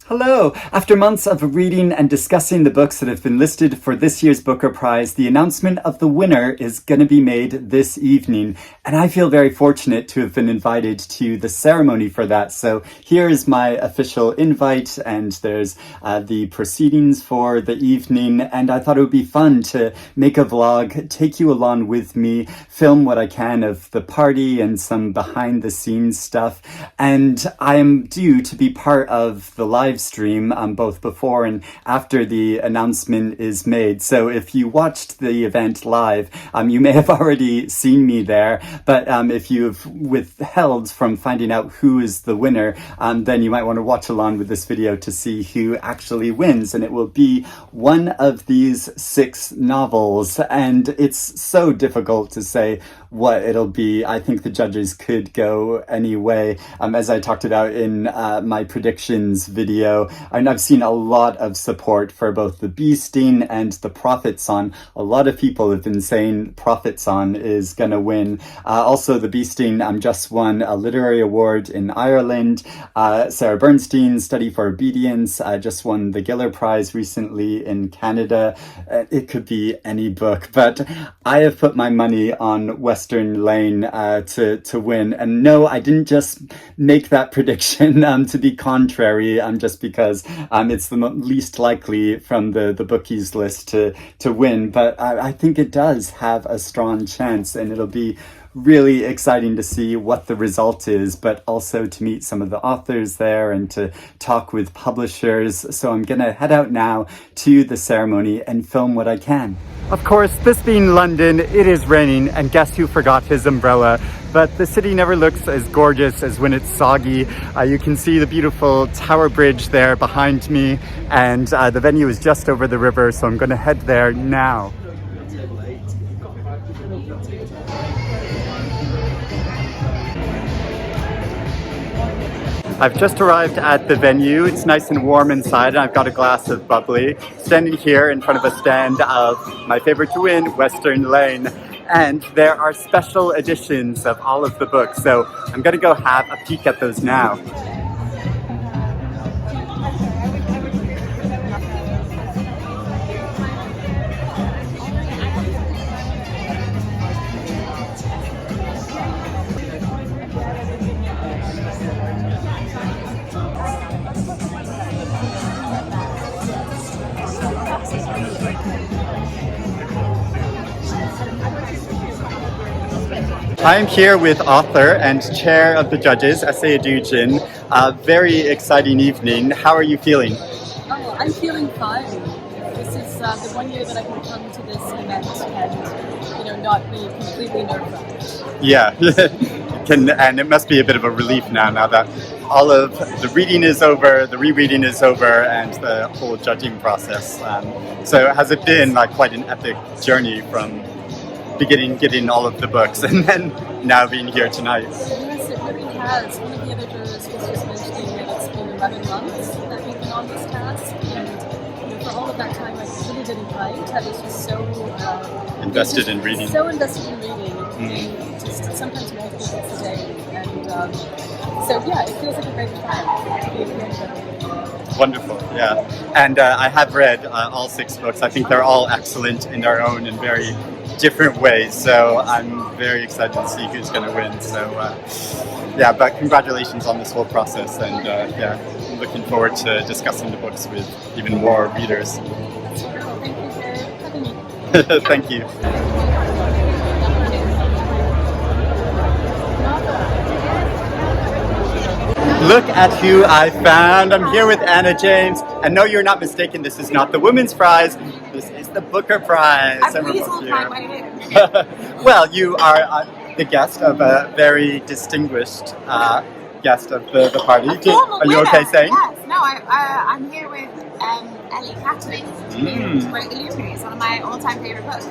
Hello! After months of reading and discussing the books that have been listed for this year's Booker Prize, the announcement of the winner is going to be made this evening. And I feel very fortunate to have been invited to the ceremony for that. So here is my official invite, and there's the proceedings for the evening. And I thought it would be fun to make a vlog, take you along with me, film what I can of the party and some behind the scenes stuff. And I am due to be part of the live stream both before and after the announcement is made. So if you watched the event live, you may have already seen me there, but if you've withheld from finding out who is the winner, then you might want to watch along with this video to see who actually wins, and it will be one of these 6 novels, and it's so difficult to say what it'll be. I think the judges could go any way. As I talked about in my predictions video, and I've seen a lot of support for both the Bernstein and the Prophet Son. A lot of people have been saying Prophet Son is going to win. Also, the Bernstein just won a literary award in Ireland. Sarah Bernstein, Study for Obedience, just won the Giller Prize recently in Canada. It could be any book, but I have put my money on Western Lane to win. And no, I didn't just make that prediction to be contrary, just because it's the least likely from the bookies list to win. But I think it does have a strong chance, and it'll be really exciting to see what the result is, but also to meet some of the authors there and to talk with publishers. So I'm gonna head out now to the ceremony and film what I can. Of course, this being London, it is raining, and guess who forgot his umbrella? But the city never looks as gorgeous as when it's soggy. You can see the beautiful Tower Bridge there behind me, and the venue is just over the river, so I'm gonna head there now. I've just arrived at the venue. It's nice and warm inside, and I've got a glass of bubbly. Standing here in front of a stand of my favorite to win, Western Lane. And there are special editions of all of the books, so I'm gonna go have a peek at those now. I'm here with author and chair of the judges, Esi Edugyan. A very exciting evening. How are you feeling? Oh, I'm feeling fine. This is the one year that I can come to this event and, not be completely nervous. Yeah, and it must be a bit of a relief now that all of the reading is over, the rereading is over, and the whole judging process. So has it been like quite an epic journey from beginning getting all of the books and then now being here tonight? Yes, it really has. One of the other jurors was just mentioning that it's been 11 months that we've been on this task, and for all of that time I really didn't write. I was just so invested in reading. So invested in reading, and just sometimes multiple books a day. And so yeah, it feels like a great time to be here. Wonderful, yeah. And I have read all 6 books. I think they're all excellent in their own and very different ways, so I'm very excited to see who's going to win. So yeah, but congratulations on this whole process, and yeah, I'm looking forward to discussing the books with even more readers. Thank you for having me. Thank you. Look at who I found. I'm here with Anna James, and no, you're not mistaken, this is not the Women's Prize, this is the Booker Prize. Please hold my way in. Well, you are the guest of a very distinguished guest of the party. Are you okay saying? Yes, no, I'm here with Ellie Catterley, who wrote Illuminary. It's one of my all-time favourite books.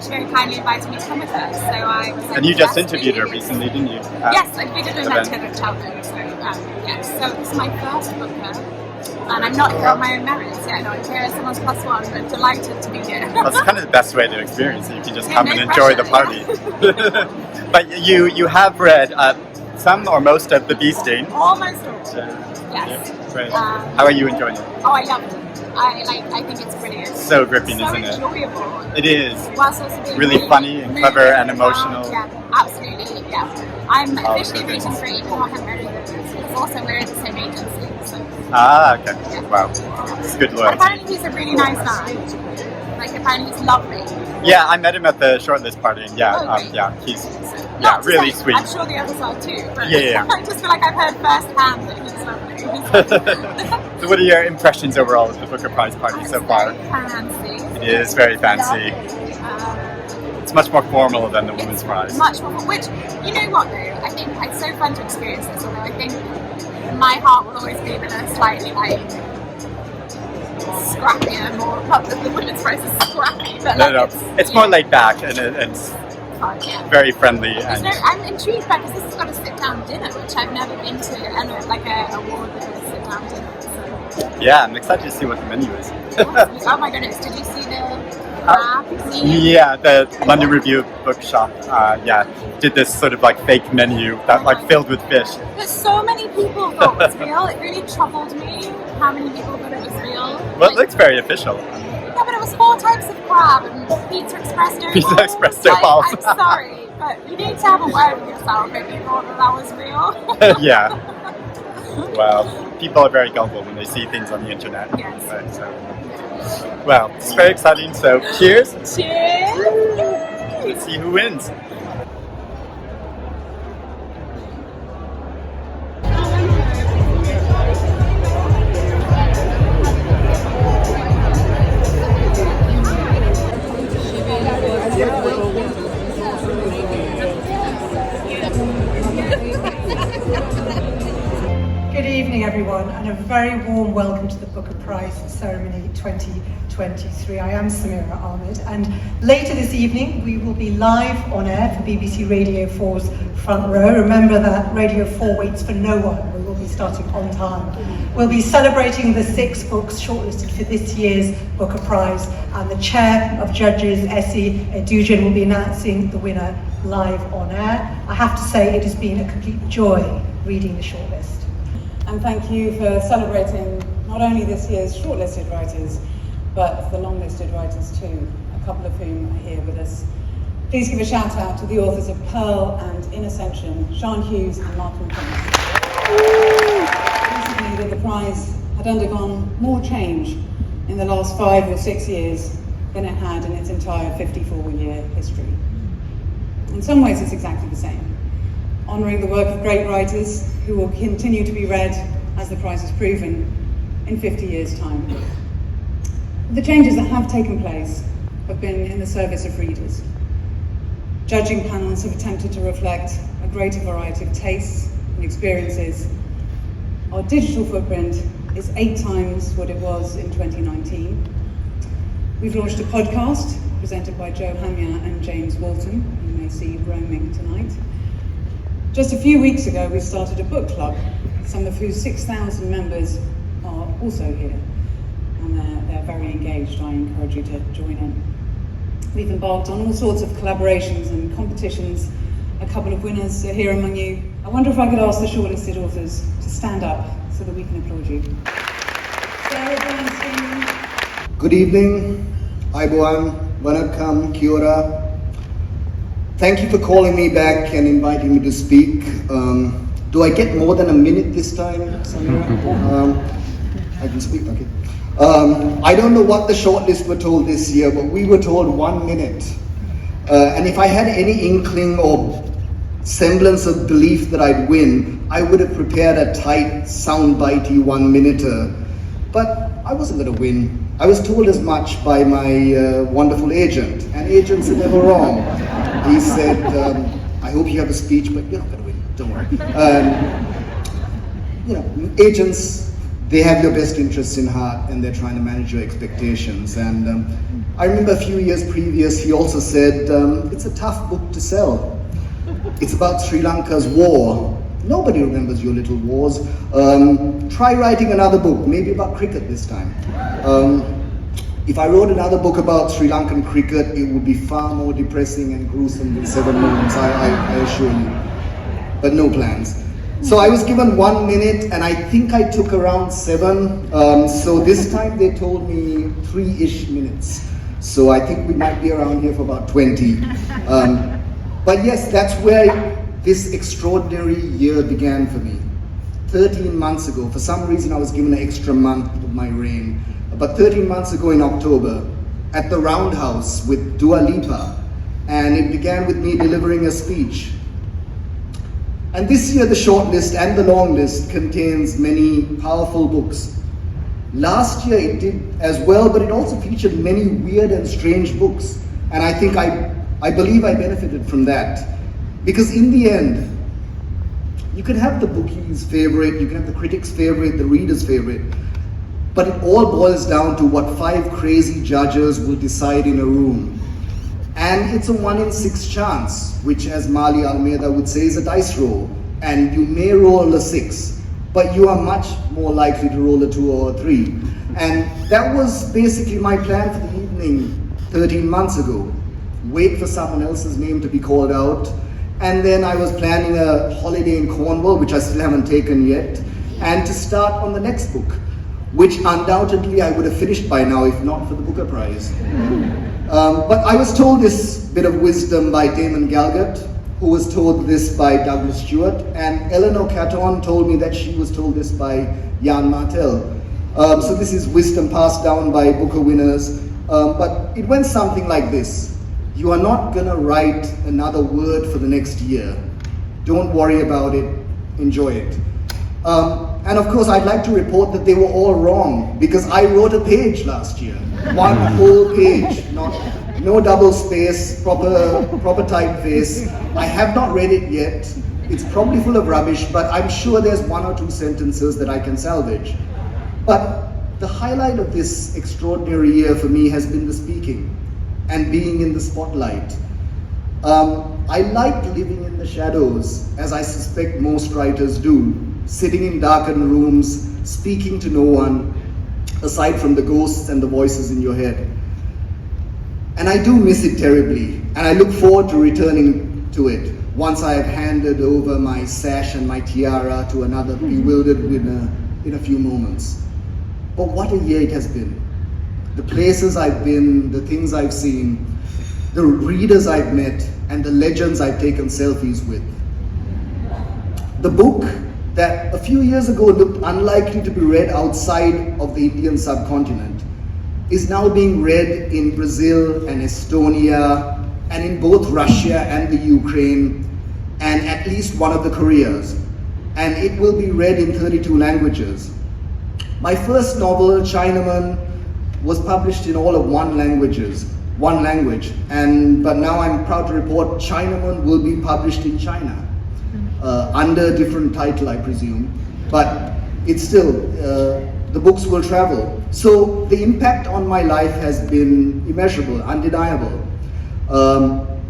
She very kindly invited me to come with her, so I was like, and you just interviewed her recently, didn't you? Yes, we did an event together at Cheltenham, so yes. So this is my first Booker, and I'm not here on my own merits. Yeah, no, I'm here as someone's plus one, but delighted to be here. That's kind of the best way to experience it. You can just come and enjoy the party. But you have read some or most of the bee sting. Almost all. Yes. Yeah, great. How are you enjoying it? Oh, I love it. I think it's brilliant. So gripping, so isn't it? enjoyable. It is. Whilst also being Really funny and clever and emotional. Yeah, absolutely. Yeah. I'm officially okay. rooting for even more Hamya because also we're in the same agency. So. Okay. Yeah. Wow. It's good work. Apparently he's a really nice guy. Like apparently he's lovely. Yeah, I met him at the shortlist party. And he's really sweet. I'm sure the others are too. But Yeah. I just feel like I've heard firsthand that he's lovely. So what are your impressions overall of the Booker Prize party so far? Fancy. It is very fancy. It's much more formal than the Women's Prize. Much more. Which, you know what though, I think it's so fun to experience this, although I think my heart will always be with a slightly like scrappier, more, not that the Women's Prize is scrappy, but it's more laid back and it's very friendly. And I'm intrigued by because this has got a sit-down dinner, which I've never been to, and like a award with a sit-down dinner. So. Yeah, I'm excited to see what the menu is. Oh my goodness, did you see the crab scene? Yeah, the London Review bookshop, did this sort of like fake menu that like filled with fish. But so many people thought it was real. It really troubled me how many people thought it was real. Well, it looks very official. Yeah, but it was 4 types of crab and Pizza Express dough balls. Pizza Express dough balls. I'm sorry, but you need to have a word with yourself if you thought that was real. Yeah. Well, people are very gullible when they see things on the internet. Yes. Right, so. Well, it's very exciting, so cheers. Cheers. Let's see who wins. Good evening, everyone, and a very warm welcome to the Booker Prize Ceremony 2023. I am Samira Ahmed, and later this evening we will be live on air for BBC Radio 4's Front Row. Remember that Radio 4 waits for no one. We will be starting on time. We'll be celebrating the 6 books shortlisted for this year's Booker Prize, and the Chair of Judges, Esi Edugyan, will be announcing the winner live on air. I have to say it has been a complete joy reading the shortlist. And thank you for celebrating not only this year's shortlisted writers, but the long-listed writers too, a couple of whom are here with us. Please give a shout out to the authors of Pearl and In Ascension, Shehan and Martin Recently that the prize had undergone more change in the last 5 or 6 years than it had in its entire 54-year history. In some ways it's exactly the same, honouring the work of great writers who will continue to be read, as the prize has proven, in 50 years' time. The changes that have taken place have been in the service of readers. Judging panels have attempted to reflect a greater variety of tastes and experiences. Our digital footprint is 8 times what it was in 2019. We've launched a podcast presented by Joe Hamya and James Walton, who you may see roaming tonight. Just a few weeks ago, we started a book club, some of whose 6,000 members are also here, and they're very engaged. I encourage you to join in. We've embarked on all sorts of collaborations and competitions. A couple of winners are here among you. I wonder if I could ask the shortlisted authors to stand up so that we can applaud you. Bernstein. Good evening, Aibuan, Vanakkam, Kia ora. Thank you for calling me back and inviting me to speak. Do I get more than a minute this time, Samira? I can speak, okay. I don't know what the shortlist were told this year, but we were told 1 minute. And if I had any inkling or semblance of belief that I'd win, I would have prepared a tight, soundbitey 1-minuter. But I wasn't going to win. I was told as much by my wonderful agent, and agents are never wrong. He said, I hope you have a speech, but you're not going to win, don't worry. Agents, they have your best interests in heart, and they're trying to manage your expectations. And I remember a few years previous, he also said, it's a tough book to sell. It's about Sri Lanka's war. Nobody remembers your little wars. Try writing another book, maybe about cricket this time. If I wrote another book about Sri Lankan cricket, it would be far more depressing and gruesome than 7 Moons, I assure you. but no plans. So I was given 1 minute, and I think I took around 7. So this time they told me 3-ish minutes. So I think we might be around here for about 20. But yes, that's where this extraordinary year began for me. 13 months ago, for some reason I was given an extra month of my reign. But 13 months ago in October, at the Roundhouse with Dua Lipa, and it began with me delivering a speech. And this year the shortlist and the long list contains many powerful books. Last year it did as well, but it also featured many weird and strange books. And I think I believe I benefited from that. Because in the end, you can have the bookie's favorite, you can have the critic's favorite, the reader's favorite, but it all boils down to what 5 crazy judges will decide in a room. And it's a 1 in 6 chance, which, as Mali Almeida would say, is a dice roll. And you may roll a 6, but you are much more likely to roll a 2 or a 3. And that was basically my plan for the evening 13 months ago. Wait for someone else's name to be called out. And then I was planning a holiday in Cornwall, which I still haven't taken yet, and to start on the next book, which undoubtedly I would have finished by now if not for the Booker Prize. But I was told this bit of wisdom by Damon Galgut, who was told this by Douglas Stewart, and Eleanor Catton told me that she was told this by Jan Martel. So this is wisdom passed down by Booker winners, but it went something like this. You are not gonna write another word for the next year. Don't worry about it, enjoy it. And of course, I'd like to report that they were all wrong, because I wrote a page last year. 1 whole page, no double space, proper typeface. I have not read it yet. It's probably full of rubbish, but I'm sure there's 1 or 2 sentences that I can salvage. But the highlight of this extraordinary year for me has been the speaking and being in the spotlight. I like living in the shadows, as I suspect most writers do, sitting in darkened rooms, speaking to no one, aside from the ghosts and the voices in your head. And I do miss it terribly, and I look forward to returning to it once I have handed over my sash and my tiara to another bewildered winner in a few moments. But what a year it has been. The places I've been, the things I've seen, the readers I've met, and the legends I've taken selfies with. The book that a few years ago looked unlikely to be read outside of the Indian subcontinent is now being read in Brazil and Estonia, and in both Russia and the Ukraine, and at least one of the Koreas. And it will be read in 32 languages. My first novel, Chinaman, was published in all of 1 language, but now I'm proud to report Chinaman will be published in China, under a different title, I presume, but it's still, the books will travel. So the impact on my life has been immeasurable, undeniable.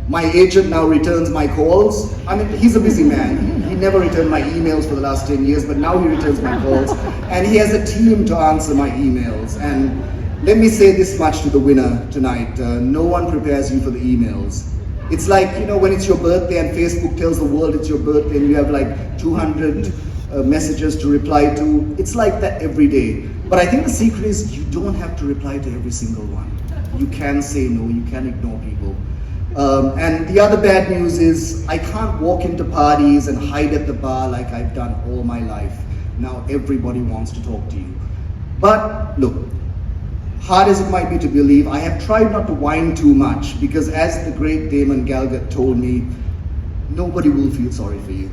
My agent now returns my calls. I mean, he's a busy man. He never returned my emails for the last 10 years, but now he returns my calls, and he has a team to answer my emails. And let me say this much to the winner tonight. No one prepares you for the emails. It's like, you know, when it's your birthday and Facebook tells the world it's your birthday and you have like 200 messages to reply to. It's like that every day. But I think the secret is you don't have to reply to every single one. You can say no, you can ignore people. And the other bad news is I can't walk into parties and hide at the bar like I've done all my life. Now everybody wants to talk to you. But look, hard as it might be to believe, I have tried not to whine too much, because as the great Damon Galgut told me, nobody will feel sorry for you.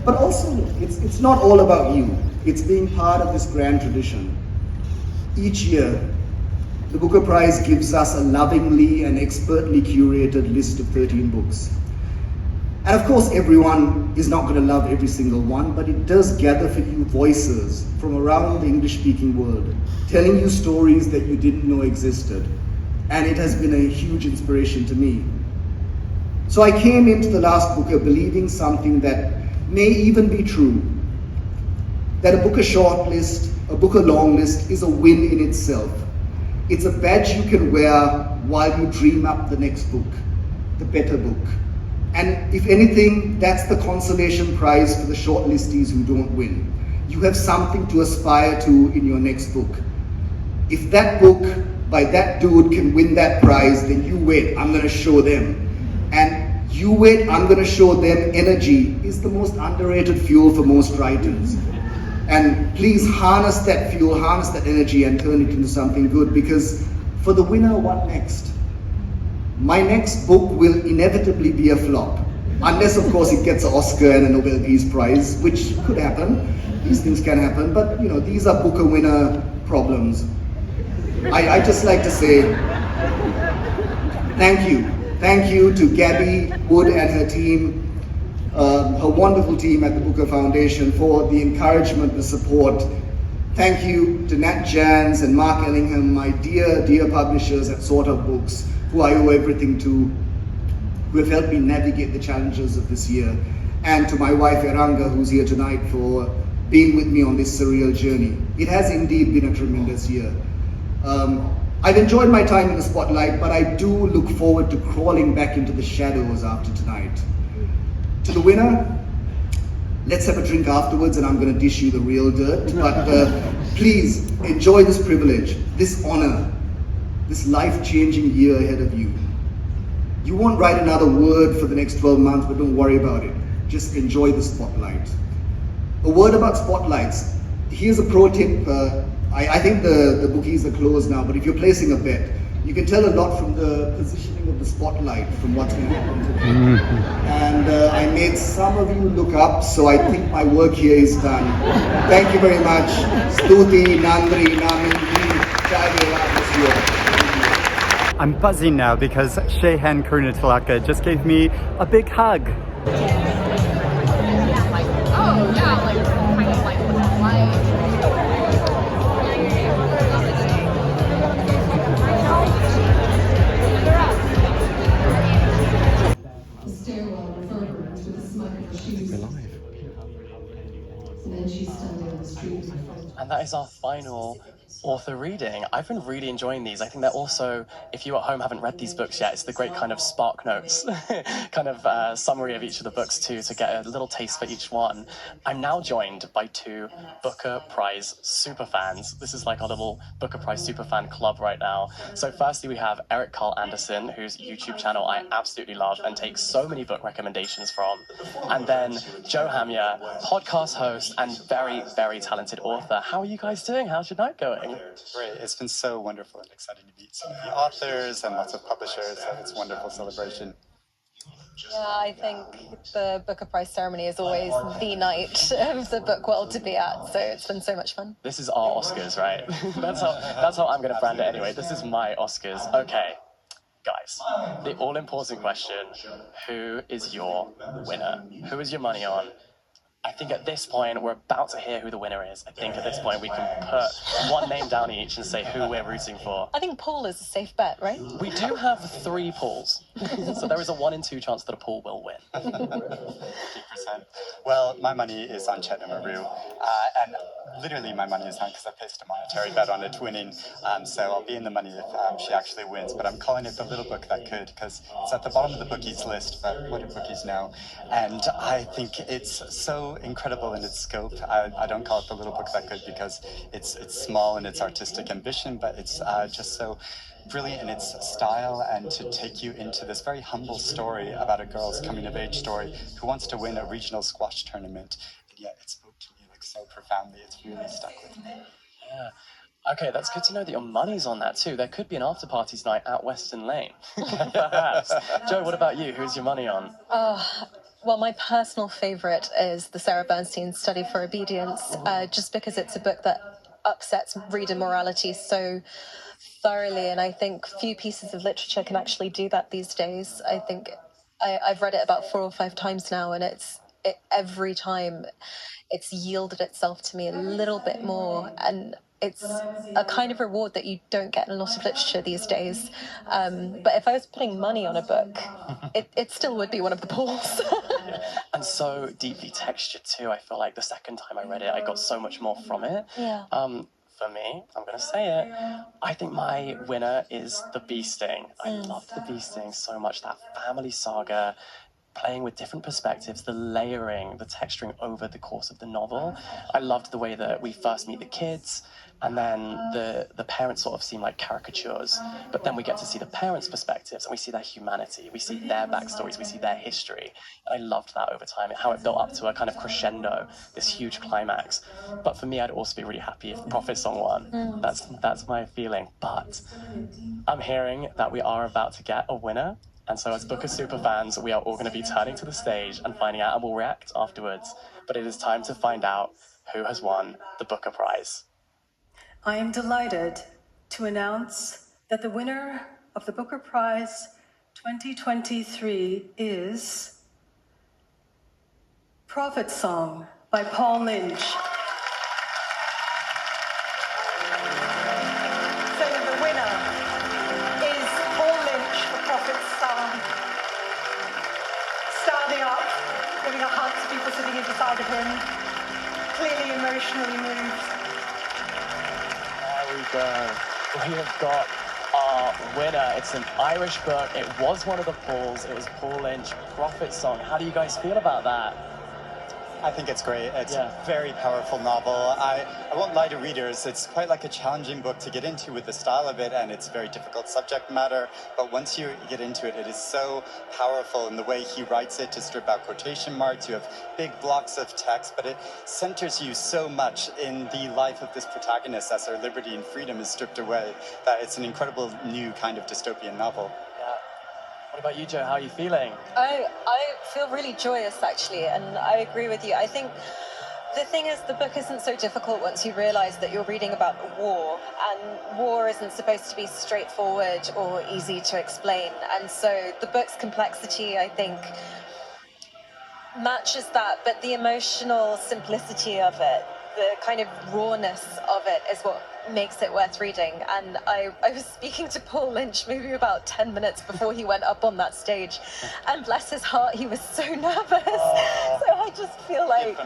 But also, it's not all about you. It's being part of this grand tradition. Each year, the Booker Prize gives us a lovingly and expertly curated list of 13 books. And of course, everyone is not going to love every single one, but it does gather for you voices from around the English-speaking world, telling you stories that you didn't know existed. And it has been a huge inspiration to me. So I came into the last Booker believing something that may even be true, that a Booker shortlist, a Booker longlist is a win in itself. It's a badge you can wear while you dream up the next book, the better book, And if anything, that's the consolation prize for the shortlistees who don't win. You have something to aspire to in your next book. If that book by that dude can win that prize, then you wait, I'm going to show them. And you wait, I'm going to show them. Energy is the most underrated fuel for most writers. And please harness that fuel, harness that energy and turn it into something good, because for the winner, what next? My next book will inevitably be a flop. Unless, of course, it gets an Oscar and a Nobel Peace Prize, which could happen. These things can happen, but you know, these are Booker winner problems. I just like to say thank you. Thank you to Gabby Wood and her team, her wonderful team at the Booker Foundation, for the encouragement, the support. Thank you to Nat Jans and Mark Ellingham, my dear, dear publishers at Sort of Books, who I owe everything to, who have helped me navigate the challenges of this year. And to my wife Eranga, who's here tonight, for being with me on this surreal journey. It has indeed been a tremendous year. I've enjoyed my time in the spotlight, but I do look forward to crawling back into the shadows after tonight. To the winner, let's have a drink afterwards and I'm going to dish you the real dirt. But please enjoy this privilege, this honor, this life-changing year ahead of you. You won't write another word for the next 12 months, but don't worry about it. Just enjoy the spotlight. A word about spotlights. Here's a pro tip. I think the bookies are closed now, but if you're placing a bet, you can tell a lot from the positioning of the spotlight from what's going to happen today. And I made some of you look up, so I think my work here is done. Thank you very much. Stuti, Nandri, Namindri, Jai I'm buzzing now because Shehan Karunatilaka just gave me a big hug. And that is our final author reading. I've been really enjoying these. I think they're also, if you at home haven't read these books yet, it's the great kind of spark notes, kind of summary of each of the books too, to get a little taste for each one. I'm now joined by two Booker Prize superfans. This is like our little Booker Prize superfan club right now. So firstly, we have Eric Carl Anderson, whose YouTube channel I absolutely love and take so many book recommendations from. And then Joe Hamya, podcast host and very, very talented author. How are you guys doing? How's your night going? Great. It's been so wonderful and exciting to meet so many authors and lots of publishers. So it's a wonderful celebration. Yeah, I think the Booker Prize ceremony is always the night of the book world to be at, so it's been so much fun. This is our Oscars, right? that's how I'm going to brand it anyway. This is my Oscars. Okay, guys, the all-important question, who is your winner? Who is your money on? I think at this point, we're about to hear who the winner is. I think at this point, we can put one name down each and say who we're rooting for. I think Paul is a safe bet, right? We do have 3 Pauls, so there is a 1 in 2 chance that a Paul will win. 50%. Well, my money is on Chetna Maroo, and literally my money is on because I placed a monetary bet on it winning, so I'll be in the money if she actually wins, but I'm calling it the little book that could, because it's at the bottom of the bookies list, but what do bookies know? And I think it's so incredible in its scope. I don't call it the little book that could because it's small in its artistic ambition, but it's just so brilliant in its style, and to take you into this very humble story about a girl's coming-of-age story who wants to win a regional squash tournament, and yet it spoke to me like so profoundly. It's really stuck with me. Yeah. Okay, that's good to know that your money's on that too. There could be an after-party tonight at Western Lane. Perhaps. Joe, what about you? Who's your money on? Well, my personal favourite is the Sarah Bernstein Study for Obedience, just because it's a book that upsets reader morality so thoroughly, and I think few pieces of literature can actually do that these days. I think I've read it about 4 or 5 times now, and every time it's yielded itself to me a little bit more, and it's a kind of reward that you don't get in a lot of literature these days. But if I was putting money on a book, it still would be one of the Pauls. And so deeply textured too. I feel like the second time I read it, I got so much more from it. Yeah. For me, I'm going to say it, I think my winner is The Bee Sting. I love The Bee Sting so much. That family saga, playing with different perspectives, the layering, the texturing over the course of the novel. I loved the way that we first meet the kids, and then the parents sort of seem like caricatures, but then we get to see the parents' perspectives, and we see their humanity, we see their backstories, we see their history. And I loved that over time, how it built up to a kind of crescendo, this huge climax. But for me, I'd also be really happy if the Prophet Song won. That's my feeling. But I'm hearing that we are about to get a winner. And so as Booker superfans, we are all going to be turning to the stage and finding out, and we'll react afterwards. But it is time to find out who has won the Booker Prize. I am delighted to announce that the winner of the Booker Prize 2023 is Prophet Song by Paul Lynch. So the winner is Paul Lynch for Prophet Song. Standing up, giving a hug to people sitting inside of him, clearly emotionally moved. There we go. We have got our winner. It's an Irish book. It was one of the Pauls. It was Paul Lynch, Prophet Song. How do you guys feel about that? I think it's great. It's a very powerful novel. I won't lie to readers, it's quite like a challenging book to get into with the style of it, and it's a very difficult subject matter. But once you get into it, it is so powerful in the way he writes it, to strip out quotation marks. You have big blocks of text, but it centers you so much in the life of this protagonist as their liberty and freedom is stripped away, that it's an incredible new kind of dystopian novel. What about you, Joe? How are you feeling? I feel really joyous, actually, and I agree with you. I think the thing is, the book isn't so difficult once you realise that you're reading about war, and war isn't supposed to be straightforward or easy to explain. And so the book's complexity, I think, matches that, but the emotional simplicity of it, the kind of rawness of it, is what makes it worth reading. And I was speaking to Paul Lynch maybe about 10 minutes before he went up on that stage, and bless his heart, he was so nervous. So I just feel like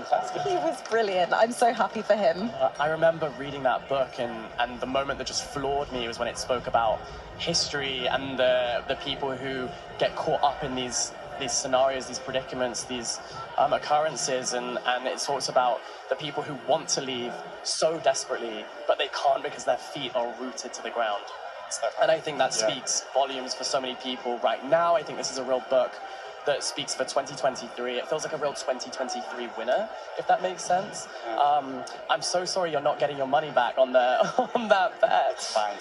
he was brilliant. I'm so happy for him. I remember reading that book, and the moment that just floored me was when it spoke about history and the people who get caught up in these scenarios, these predicaments, these occurrences, and it talks about the people who want to leave so desperately, but they can't because their feet are rooted to the ground. And I think that speaks volumes for so many people right now. I think this is a real book that speaks for 2023. It feels like a real 2023 winner, if that makes sense. I'm so sorry you're not getting your money back on that bet. It's fine.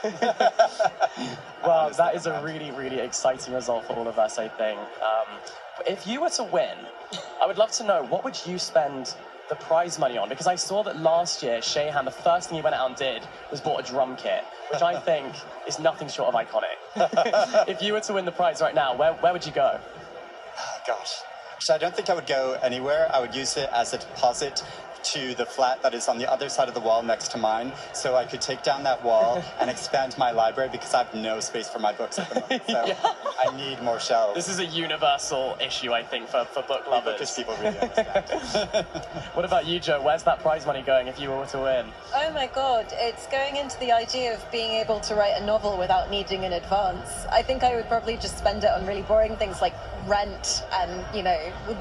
Well, that is a really, really exciting result for all of us, I think. If you were to win, I would love to know, what would you spend the prize money on? Because I saw that last year, Shehan, the first thing he went out and did was bought a drum kit, which I think is nothing short of iconic. If you were to win the prize right now, where would you go? Oh, gosh. So I don't think I would go anywhere. I would use it as a deposit to the flat that is on the other side of the wall next to mine, so I could take down that wall and expand my library, because I have no space for my books at the moment. So I need more shelves. This is a universal issue, I think, for book lovers. Bookish people really understand. What about you, Joe? Where's that prize money going if you were to win? Oh my God, it's going into the idea of being able to write a novel without needing an advance. I think I would probably just spend it on really boring things like rent and,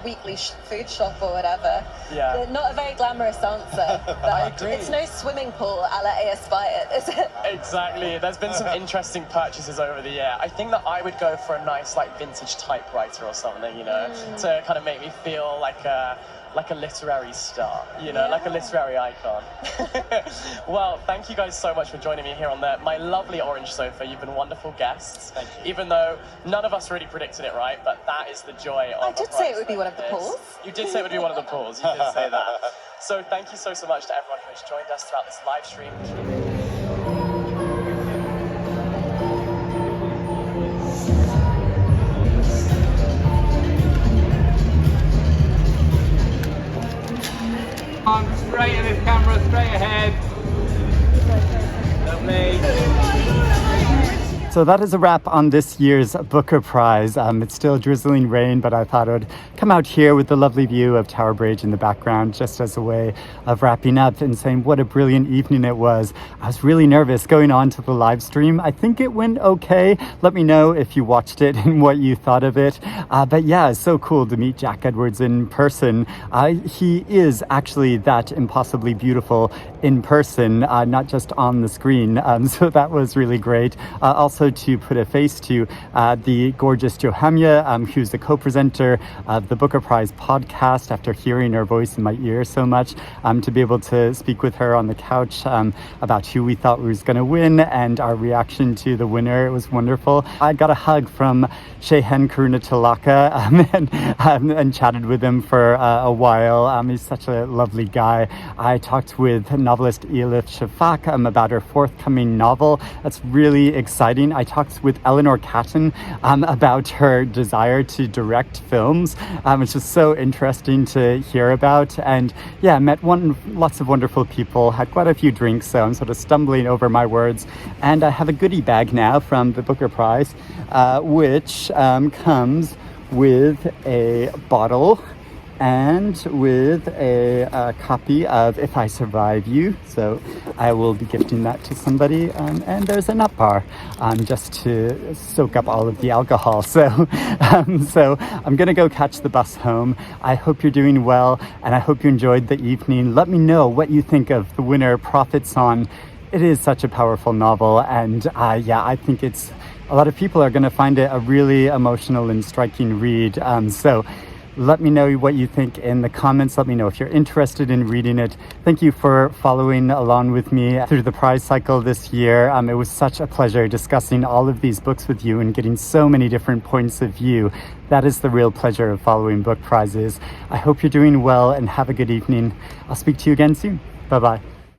weekly food shop or whatever. Yeah. Not a very glamorous answer. But I agree. It's no swimming pool a la AS Byett, is it? Exactly. There's been some interesting purchases over the year. I think that I would go for a nice, vintage typewriter or something, to kind of make me feel like a literary star, like a literary icon. Well, thank you guys so much for joining me here on my lovely orange sofa. You've been wonderful guests. Thank you. Even though none of us really predicted it right, but that is the joy of I did say it would be one of the pools. You did say it would be one of the pools. You did say that. So thank you so much to everyone who has joined us throughout this live stream. Straight in this camera, straight ahead. Lovely. So that is a wrap on this year's Booker Prize. It's still drizzling rain, but I thought I would come out here with the lovely view of Tower Bridge in the background just as a way of wrapping up and saying what a brilliant evening it was. I was really nervous going on to the live stream. I think it went okay. Let me know if you watched it and what you thought of it. But yeah, it's so cool to meet Jack Edwards in person. He is actually that impossibly beautiful in person, not just on the screen. So that was really great. Also to put a face to the gorgeous Hamya, who's the co-presenter of the Booker Prize podcast, after hearing her voice in my ear so much, to be able to speak with her on the couch about who we thought was going to win and our reaction to the winner. It was wonderful. I got a hug from Shehan Karunatilaka and chatted with him for a while. He's such a lovely guy. I talked with novelist Elif Shafak about her forthcoming novel. That's really exciting. I talked with Eleanor Catton about her desire to direct films, which is so interesting to hear about. And yeah, met lots of wonderful people, had quite a few drinks, so I'm sort of stumbling over my words. And I have a goodie bag now from the Booker Prize, which comes with a bottle and with a copy of If I Survive You. So I will be gifting that to somebody. And there's a nut bar just to soak up all of the alcohol. So I'm going to go catch the bus home. I hope you're doing well, and I hope you enjoyed the evening. Let me know what you think of the winner, Prophet Song. It is such a powerful novel, and yeah, I think a lot of people are going to find it a really emotional and striking read. So let me know what you think in the comments. Let me know if you're interested in reading it. Thank you for following along with me through the prize cycle this year. It was such a pleasure discussing all of these books with you and getting so many different points of view. That is the real pleasure of following book prizes. I hope you're doing well and have a good evening. I'll speak to you again soon. Bye-bye.